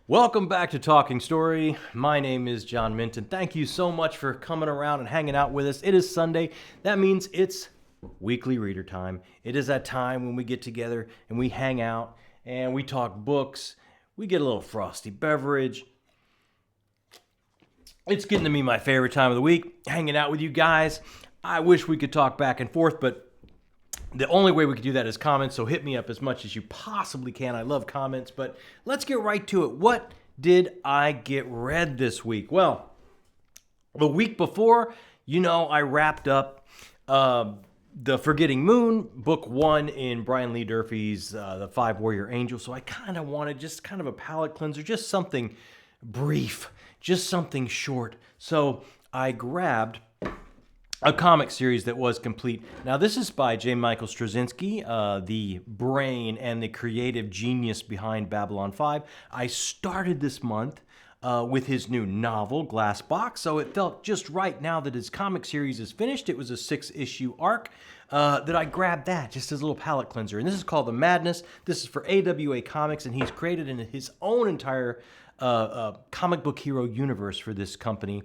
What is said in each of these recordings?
Welcome back to Talking Story. My name is John Minton. Thank you so much for coming around and hanging out with us. It is Sunday. That means it's weekly reader time. It is that time when we get together and we hang out and we talk books. We get a little frosty beverage. It's getting to be my favorite time of the week, hanging out with you guys. I wish we could talk back and forth, but the only way we could do that is comments, so hit me up as much as you possibly can. I love comments, but let's get right to it. What did I get read this week? Well, the week before, I wrapped up The Forgetting Moon, book 1 in Brian Lee Durfee's The Five Warrior Angels, so I kind of wanted just kind of a palate cleanser, just something brief, just something short. So I grabbed a comic series that was complete. Now, this is by J. Michael Straczynski, the brain and the creative genius behind Babylon 5. I started this month with his new novel, Glass Box, so it felt just right now that his comic series is finished. It was a 6-issue arc that I grabbed that just as a little palate cleanser. And this is called The Madness. This is for AWA Comics, and he's created in his own entire comic book hero universe for this company.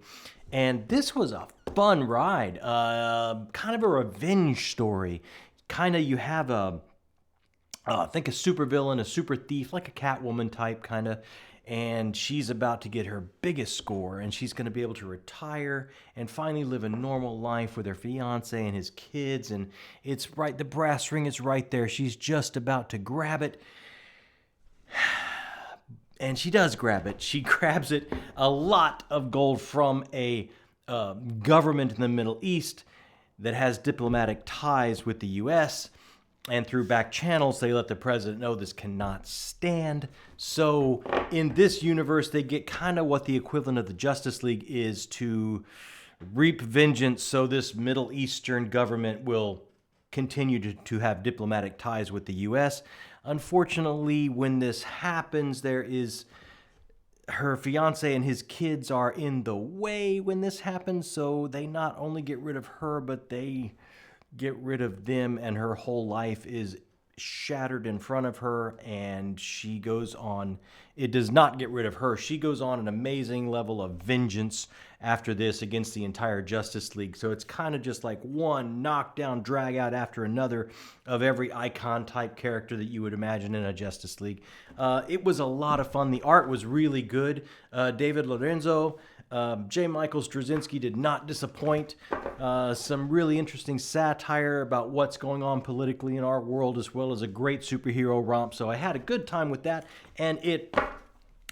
And this was a fun ride, kind of a revenge story. Kind of, you have I think a supervillain, a super thief, like a Catwoman type kind of, and she's about to get her biggest score, and she's going to be able to retire and finally live a normal life with her fiance and his kids, and it's right, the brass ring is right there. She's just about to grab it. And she does grab it. She grabs it, a lot of gold from a government in the Middle East that has diplomatic ties with the U.S., and through back channels, they let the president know this cannot stand. So in this universe, they get kind of what the equivalent of the Justice League is to reap vengeance, so this Middle Eastern government will continue to have diplomatic ties with the U.S. Unfortunately, when this happens, there is her fiance and his kids are in the way when this happens, so they not only get rid of her, but they get rid of them, and her whole life is shattered in front of her, and she goes on. It does not get rid of her. She goes on an amazing level of vengeance after this against the entire Justice League. So it's kind of just like one knockdown, drag out after another of every icon type character that you would imagine in a Justice League. It was a lot of fun. The art was really good. David Lorenzo, J. Michael Straczynski did not disappoint. Some really interesting satire about what's going on politically in our world, as well as a great superhero romp. So I had a good time with that, and it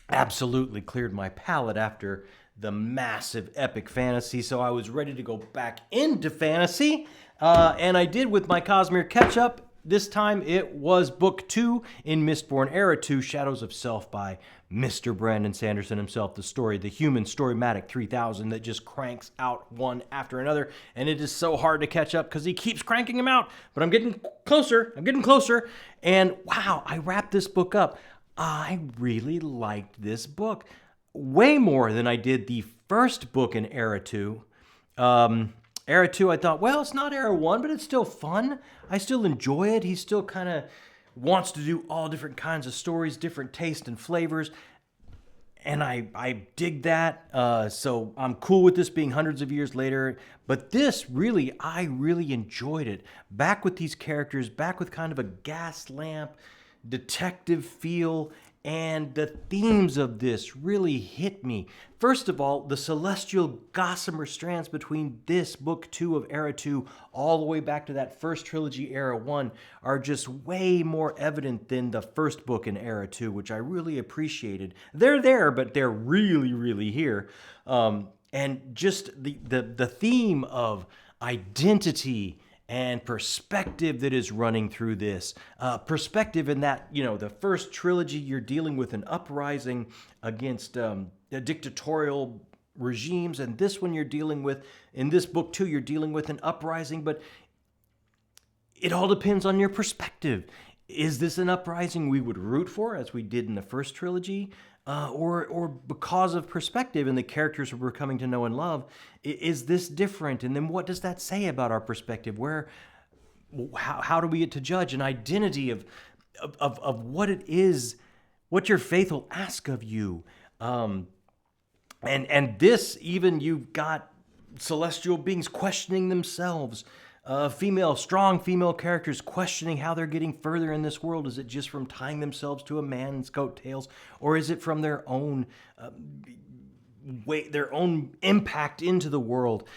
absolutely cleared my palate after the massive epic fantasy. So I was ready to go back into fantasy, and I did with my Cosmere catch-up. This time it was book 2 in Mistborn Era 2, Shadows of Self by Mr. Brandon Sanderson himself, the story, the human Storymatic 3000 that just cranks out one after another. And it is so hard to catch up because he keeps cranking them out. But I'm getting closer. And wow, I wrapped this book up. I really liked this book. Way more than I did the first book in Era 2. Era 2, I thought, well, it's not Era 1, but it's still fun. I still enjoy it. He still kind of wants to do all different kinds of stories, different tastes and flavors. And I dig that. So I'm cool with this being hundreds of years later. But this, really, I really enjoyed it. Back with these characters, back with kind of a gas lamp, detective feel. And the themes of this really hit me. First of all, the celestial gossamer strands between this book 2 of Era 2 all the way back to that first trilogy, Era 1, are just way more evident than the first book in Era 2, which I really appreciated. They're there, but they're really, really here. And just the theme of identity and perspective that is running through this. Perspective in that, the first trilogy, you're dealing with an uprising against dictatorial regimes, and this one in this book too, you're dealing with an uprising, but it all depends on your perspective. Is this an uprising we would root for, as we did in the first trilogy? Or because of perspective and the characters we're coming to know and love, is this different? And then what does that say about our perspective? How do we get to judge an identity of what it is what your faith will ask of you. And this, even you've got celestial beings questioning themselves. Strong female characters questioning how they're getting further in this world. Is it just from tying themselves to a man's coattails, or is it from their own their own impact into the world?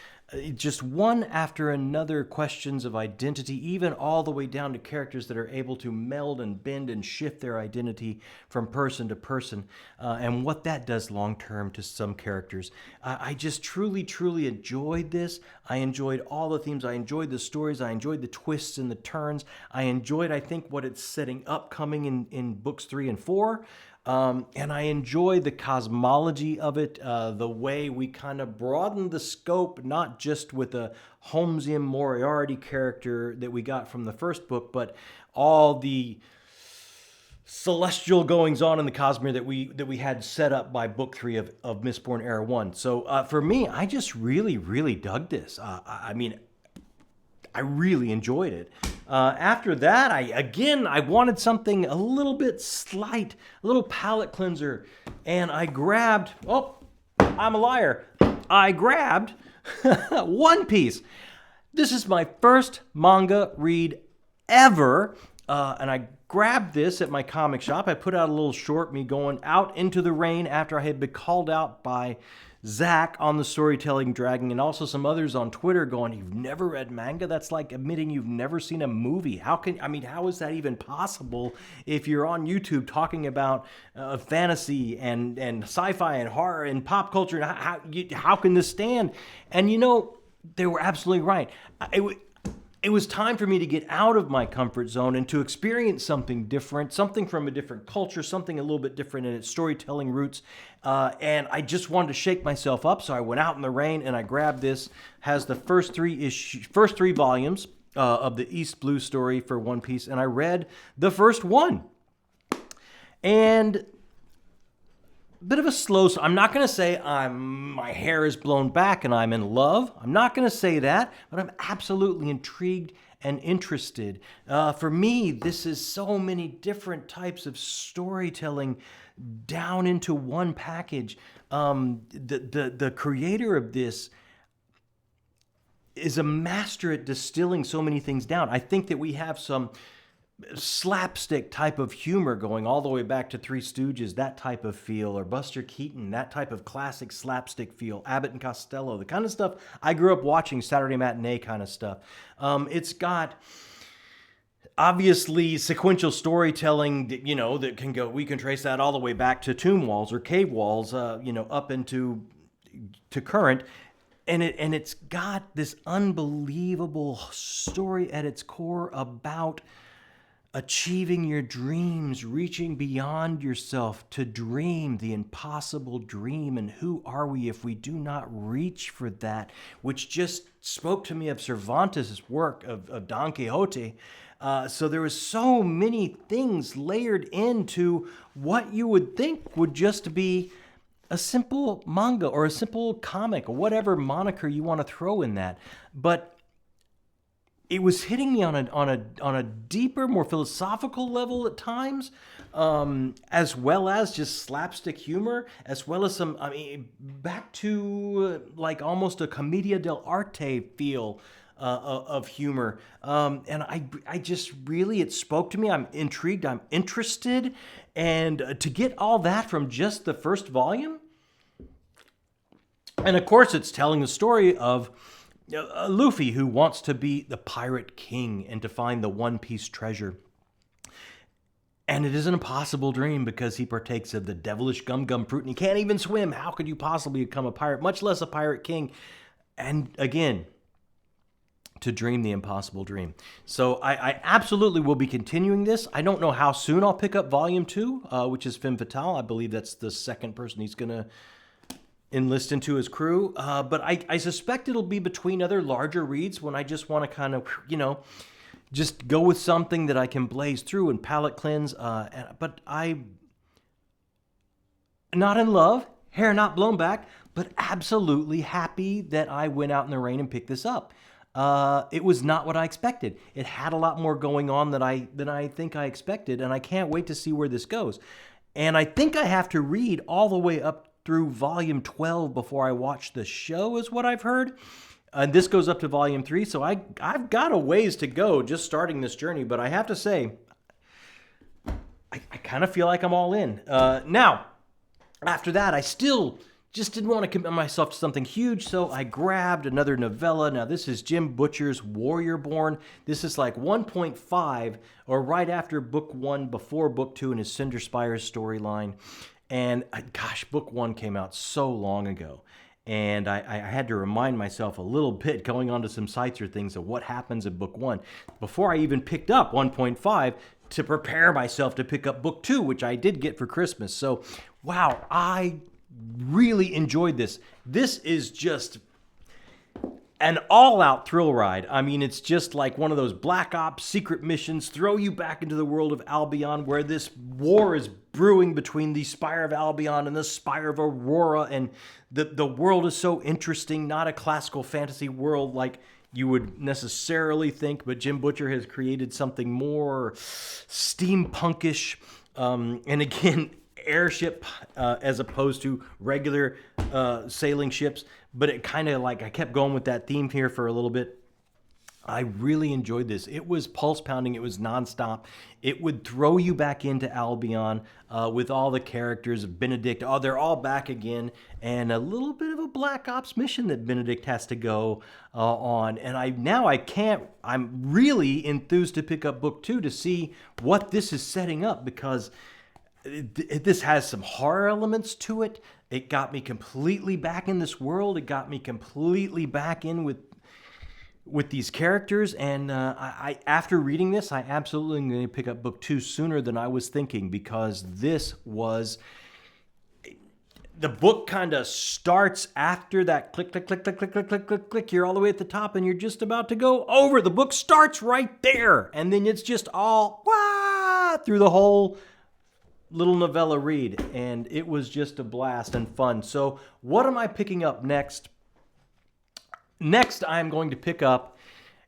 Just one after another questions of identity, even all the way down to characters that are able to meld and bend and shift their identity from person to person, and what that does long term to some characters. I just truly, truly enjoyed this. I enjoyed all the themes. I enjoyed the stories. I enjoyed the twists and the turns. I enjoyed, I think, what it's setting up coming in books 3 and 4. And I enjoy the cosmology of it, the way we kind of broaden the scope, not just with a Holmesian Moriarty character that we got from the first book, but all the celestial goings on in the Cosmere that we had set up by book 3 of Mistborn Era 1. So for me, I just really, really dug this. I really enjoyed it. After that, I wanted something a little bit slight, a little palate cleanser, and I grabbed, I'm a liar. I grabbed One Piece. This is my first manga read ever, and I grabbed this at my comic shop. I put out a little short, me going out into the rain after I had been called out by Zach on the Storytelling Dragon, and also some others on Twitter going, "You've never read manga? That's like admitting you've never seen a movie. How is that even possible if you're on YouTube talking about fantasy and sci-fi and horror and pop culture? How can this stand?" And they were absolutely right. It was time for me to get out of my comfort zone and to experience something different, something from a different culture, something a little bit different in its storytelling roots. And I just wanted to shake myself up, so I went out in the rain and I grabbed this. Has the first three volumes of the East Blue story for One Piece, and I read the first one. And bit of a slow. I'm not going to say my hair is blown back and I'm in love. I'm not going to say that, but I'm absolutely intrigued and interested. For me, this is so many different types of storytelling down into one package. The creator of this is a master at distilling so many things down. I think that we have some slapstick type of humor going all the way back to Three Stooges, that type of feel, or Buster Keaton, that type of classic slapstick feel, Abbott and Costello, the kind of stuff I grew up watching, Saturday matinee kind of stuff. It's got obviously sequential storytelling that can go, we can trace that all the way back to tomb walls or cave walls, up into current. And it's got this unbelievable story at its core about achieving your dreams, reaching beyond yourself to dream the impossible dream. And who are we if we do not reach for that? Which just spoke to me of Cervantes' work of Don Quixote. So there was so many things layered into what you would think would just be a simple manga or a simple comic or whatever moniker you want to throw in that. But it was hitting me on a deeper, more philosophical level at times, as well as just slapstick humor, as well as some, back to like almost a commedia dell'arte feel of humor. And I just really, it spoke to me. I'm intrigued. I'm interested. And to get all that from just the first volume. And of course, it's telling the story of Luffy, who wants to be the pirate king and to find the One Piece treasure. And it is an impossible dream because he partakes of the devilish gum fruit and he can't even swim. How could you possibly become a pirate, much less a pirate king? And again, to dream the impossible dream. So I absolutely will be continuing this. I don't know how soon I'll pick up volume 2, which is Femme Fatale. I believe that's the second person he's going to enlist into his crew. But I suspect it'll be between other larger reads when I just want to kind of, just go with something that I can blaze through and palate cleanse. But I'm not in love, hair not blown back, but absolutely happy that I went out in the rain and picked this up. It was not what I expected. It had a lot more going on than I think I expected, and I can't wait to see where this goes. And I think I have to read all the way up through volume 12 before I watch the show, is what I've heard. And this goes up to volume 3, so I've got a ways to go just starting this journey. But I have to say, I kind of feel like I'm all in. Now, after that, I still just didn't want to commit myself to something huge, so I grabbed another novella. Now, this is Jim Butcher's Warrior Born. This is like 1.5, or right after book 1, before book 2 in his Cinder Spires storyline. And gosh, book 1 came out so long ago. And I had to remind myself a little bit, going onto some sites or things, of what happens in book 1 before I even picked up 1.5 to prepare myself to pick up book 2, which I did get for Christmas. So, wow, I really enjoyed this. This is just an all-out thrill ride. I mean, it's just like one of those Black Ops secret missions, throw you back into the world of Albion, where this war is brewing between the Spire of Albion and the Spire of Aurora, and the world is so interesting, not a classical fantasy world like you would necessarily think, but Jim Butcher has created something more steampunkish, and again, airship as opposed to regular sailing ships. But it kind of like, I kept going with that theme here for a little bit. I really enjoyed this. It was pulse pounding. It was nonstop. It would throw you back into Albion with all the characters. Benedict, oh, they're all back again. And a little bit of a Black Ops mission that Benedict has to go on. And I'm really enthused to pick up book 2 to see what this is setting up, because this has some horror elements to it. It got me completely back in this world. It got me completely back in with these characters. And I after reading this, I absolutely am going to pick up book 2 sooner than I was thinking, because this was... The book kind of starts after that click, click, click, click, click, click, click, click, click. You're all the way at the top and you're just about to go over. The book starts right there. And then it's just all through the whole little novella read, and it was just a blast and fun. So what am I picking up next? Next, I'm going to pick up,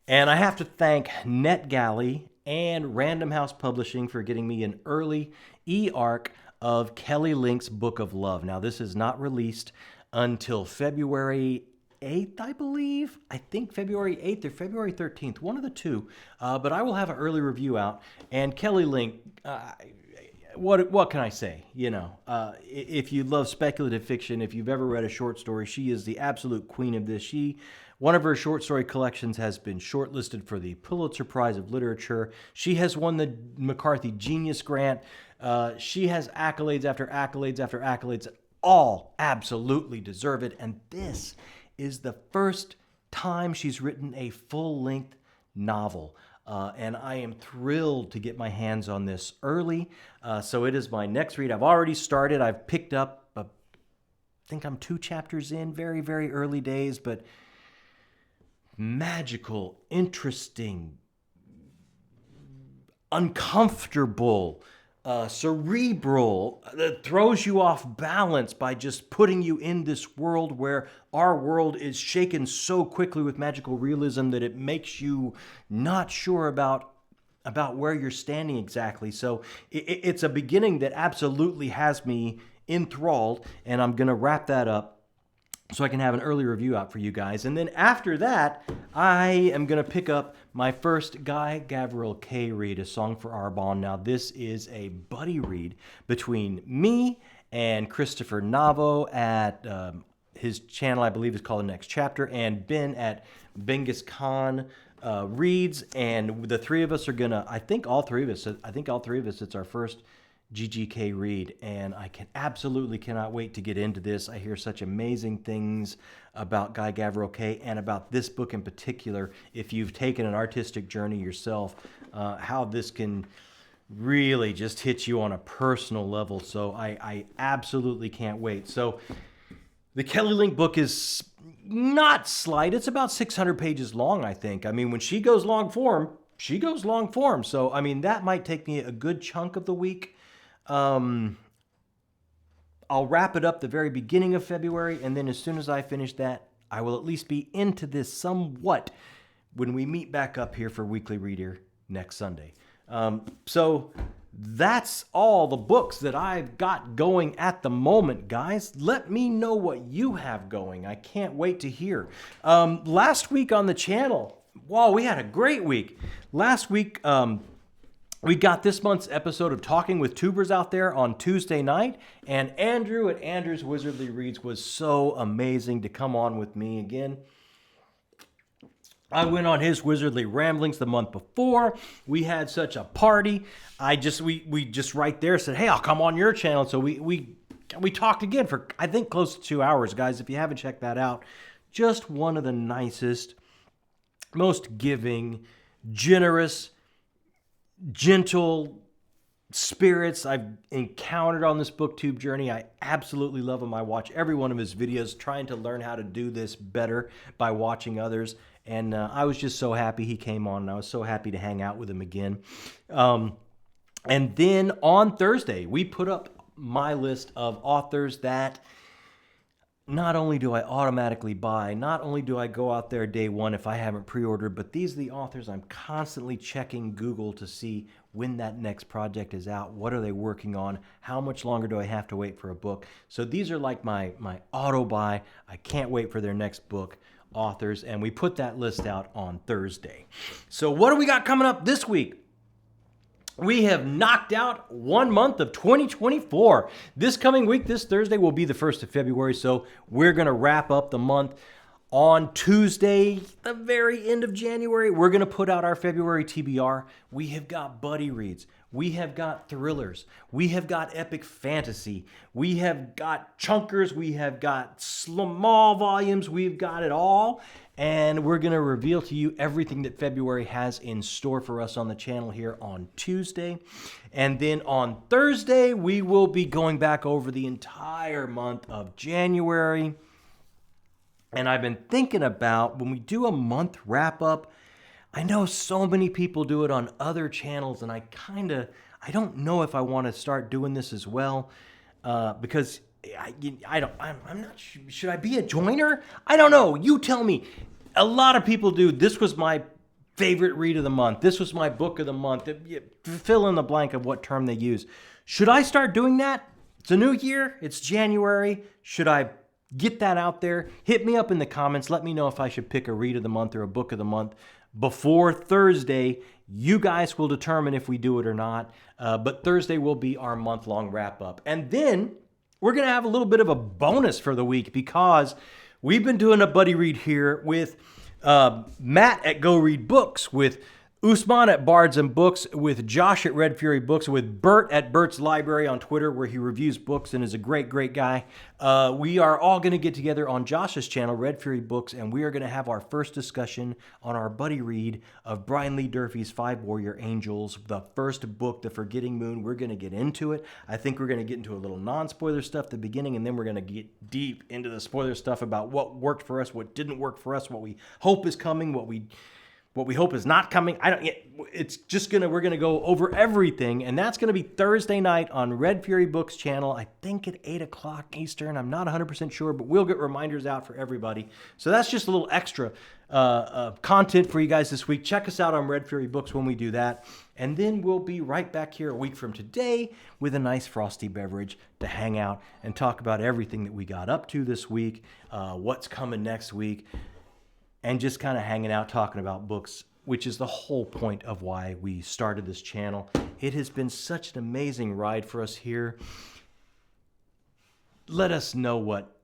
and I have to thank NetGalley and Random House Publishing for getting me an early e-arc of Kelly Link's Book of Love. Now, this is not released until February 8th, I believe. I think February 8th or February 13th, one of the two. But I will have an early review out. And Kelly Link... What can I say? You know, if you love speculative fiction, if you've ever read a short story, she is the absolute queen of this. One of her short story collections has been shortlisted for the Pulitzer Prize of Literature. She has won the McCarthy Genius Grant. She has accolades after accolades after accolades. All absolutely deserve it. And this is the first time she's written a full-length novel. And I am thrilled to get my hands on this early. So it is my next read. I've already started. I've picked up, I think I'm 2 chapters in, very, very early days, but magical, interesting, uncomfortable, cerebral, that throws you off balance by just putting you in this world where our world is shaken so quickly with magical realism that it makes you not sure about where you're standing exactly. So it's a beginning that absolutely has me enthralled, and I'm going to wrap that up so I can have an early review out for you guys. And then after that, I am going to pick up my first Guy Gavriel Kay read, A Song for Arbonne. Now, this is a buddy read between me and Christopher Navo at his channel, I believe is called The Next Chapter, and Ben at Bengus Khan Reads. And the three of us are going to, I think all three of us, it's our first GGK read, and I absolutely cannot wait to get into this. I hear such amazing things about Guy Gavriel Kay and about this book in particular. If you've taken an artistic journey yourself, how this can really just hit you on a personal level. So I absolutely can't wait. So the Kelly Link book is not slight. It's about 600 pages long, I think. I mean, when she goes long form, she goes long form. So, I mean, that might take me a good chunk of the week. I'll wrap it up the very beginning of February, and then as soon as I finish that, I will at least be into this somewhat when we meet back up here for Weekly Reader next Sunday. So that's all the books that I've got going at the moment, guys. Let me know what you have going. I can't wait to hear. Last week on the channel, wow, we had a great week. Last week, we got this month's episode of Talking with Tubers out there on Tuesday night, and Andrew at Andrew's Wizardly Reads was so amazing to come on with me again. I went on his Wizardly Ramblings the month before. We had such a party. We just right there said, hey, I'll come on your channel. So we talked again for, I think, close to 2 hours, guys. If you haven't checked that out, just one of the nicest, most giving, generous, gentle spirits I've encountered on this booktube journey. I absolutely love him. I watch every one of his videos trying to learn how to do this better by watching others. And I was just so happy he came on, and I was so happy to hang out with him again. And then on Thursday, we put up my list of authors that not only do I automatically buy, not only do I go out there day one if I haven't pre-ordered, but these are the authors I'm constantly checking Google to see when that next project is out. What are they working on? How much longer do I have to wait for a book? So these are like my auto buy. I can't wait for their next book authors, and we put that list out on Thursday. So what do we got coming up this week? We have knocked out 1 month of 2024. This coming week, this Thursday, will be the 1st of February, so we're going to wrap up the month. On Tuesday, the very end of January, we're going to put out our February TBR. We have got buddy reads. We have got thrillers. We have got epic fantasy. We have got chunkers. We have got small volumes. We've got it all. And we're going to reveal to you everything that February has in store for us on the channel here on Tuesday. And then on Thursday, we will be going back over the entire month of January. And I've been thinking about when we do a month wrap up, I know so many people do it on other channels, and I don't know if I want to start doing this as well, because I'm not sure. Should I be a joiner? I don't know. You tell me. A lot of people do. This was my favorite read of the month. This was my book of the month. Fill in the blank of what term they use. Should I start doing that? It's a new year. It's January. Should I get that out there? Hit me up in the comments. Let me know if I should pick a read of the month or a book of the month before Thursday. You guys will determine if we do it or not. But Thursday will be our month-long wrap-up. And then we're going to have a little bit of a bonus for the week, because we've been doing a buddy read here with Matt at Go Read Books, with Usman at Bards and Books, with Josh at Red Fury Books, with Bert at Bert's Library on Twitter, where he reviews books and is a great, great guy. We are all going to get together on Josh's channel, Red Fury Books, and we are going to have our first discussion on our buddy read of Brian Lee Durfee's 5 Warrior Angels, the first book, The Forgetting Moon. We're going to get into it. I think we're going to get into a little non-spoiler stuff at the beginning, and then we're going to get deep into the spoiler stuff about what worked for us, what didn't work for us, what we hope is coming, what we hope is not coming. We're gonna go over everything, and that's gonna be Thursday night on Red Fury Books channel. I think at 8 o'clock Eastern. I'm not 100% sure, but we'll get reminders out for everybody. So that's just a little extra content for you guys this week. Check us out on Red Fury Books when we do that, and then we'll be right back here a week from today with a nice frosty beverage to hang out and talk about everything that we got up to this week, what's coming next week, and just kind of hanging out, talking about books, which is the whole point of why we started this channel. It has been such an amazing ride for us here. Let us know what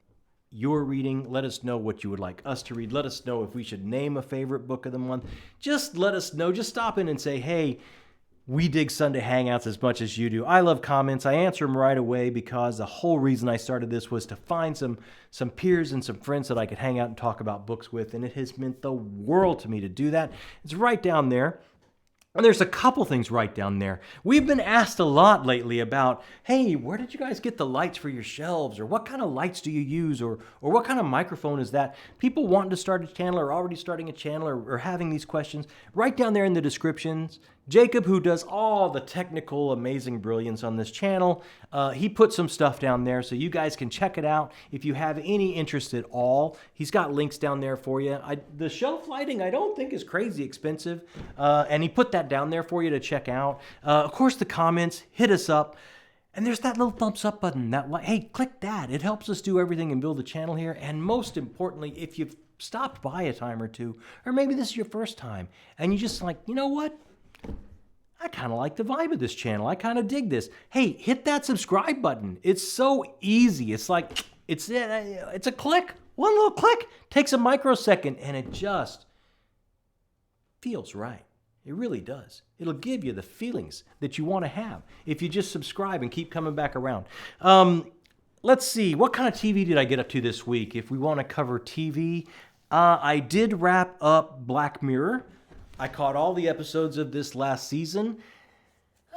you're reading. Let us know what you would like us to read. Let us know if we should name a favorite book of the month. Just let us know. Just stop in and say, hey, we dig Sunday Hangouts as much as you do. I love comments. I answer them right away, because the whole reason I started this was to find some peers and some friends that I could hang out and talk about books with, and it has meant the world to me to do that. It's right down there. And there's a couple things right down there. We've been asked a lot lately about, hey, where did you guys get the lights for your shelves? Or what kind of lights do you use? Or what kind of microphone is that? People wanting to start a channel or already starting a channel or having these questions. Right down there in the descriptions, Jakob, who does all the technical amazing brilliance on this channel, he put some stuff down there so you guys can check it out if you have any interest at all. He's got links down there for you. The shelf lighting I don't think is crazy expensive, and he put that down there for you to check out. Of course, the comments, hit us up. And there's that little thumbs up button. Hey, click that. It helps us do everything and build the channel here. And most importantly, if you've stopped by a time or two, or maybe this is your first time, and you just like, you know what? I kind of like the vibe of this channel. I kind of dig this. Hey, hit that subscribe button. It's so easy. It's like, it's a click. One little click takes a microsecond, and it just feels right. It really does. It'll give you the feelings that you want to have if you just subscribe and keep coming back around. Let's see. What kind of TV did I get up to this week? If we want to cover TV, I did wrap up Black Mirror. I caught all the episodes of this last season.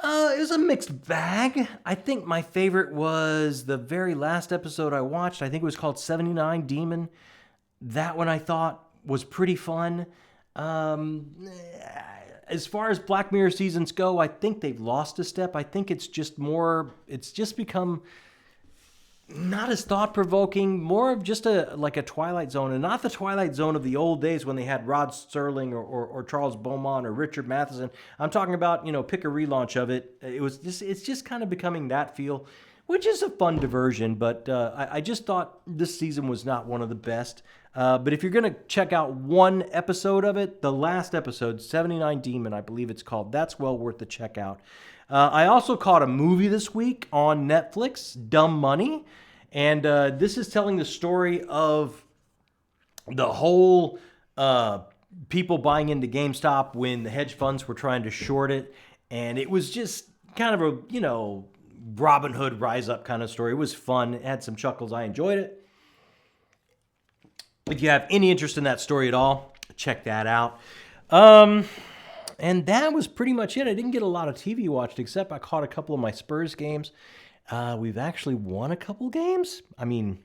It was a mixed bag. I think my favorite was the very last episode I watched. I think it was called 79 Demon. That one I thought was pretty fun. As far as Black Mirror seasons go, I think they've lost a step. I think it's just become not as thought-provoking, more of just like a Twilight Zone, and not the Twilight Zone of the old days when they had Rod Serling or Charles Beaumont or Richard Matheson. I'm talking about, pick a relaunch of it. It's just kind of becoming that feel, which is a fun diversion, but I just thought this season was not one of the best. But if you're going to check out one episode of it, the last episode, 79 Demon, I believe it's called, that's well worth the check out. I also caught a movie this week on Netflix, Dumb Money, and this is telling the story of the whole people buying into GameStop when the hedge funds were trying to short it, and it was just kind of a, Robin Hood rise up kind of story. It was fun. It had some chuckles. I enjoyed it. If you have any interest in that story at all, check that out. And that was pretty much it. I didn't get a lot of TV watched, except I caught a couple of my Spurs games. We've actually won a couple games. I mean,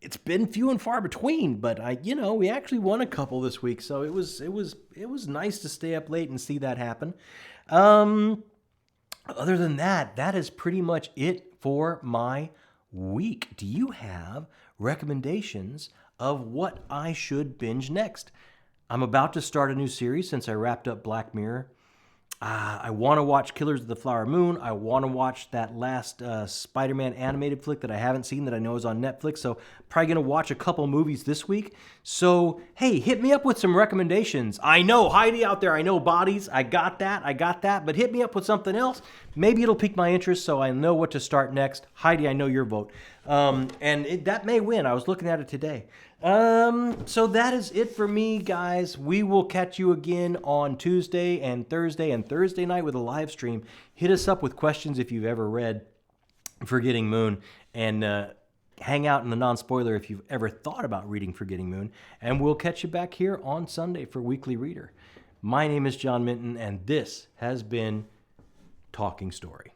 it's been few and far between, but we actually won a couple this week, so it was nice to stay up late and see that happen. Other than that, that is pretty much it for my week. Do you have recommendations of what I should binge next? I'm about to start a new series since I wrapped up Black Mirror. I want to watch Killers of the Flower Moon. I want to watch that last Spider-Man animated flick that I haven't seen that I know is on Netflix. So probably going to watch a couple movies this week. So, hey, hit me up with some recommendations. I know Heidi out there. I know Bodies. I got that. But hit me up with something else. Maybe it'll pique my interest so I know what to start next. Heidi, I know your vote. That may win. I was looking at it today. So that is it for me, guys. We will catch you again on Tuesday and Thursday night with a live stream. Hit us up with questions if you've ever read Forgetting Moon, and hang out in the non-spoiler if you've ever thought about reading Forgetting Moon, and we'll catch you back here on Sunday for Weekly Reader. My name is John Minton, and this has been Talking Story.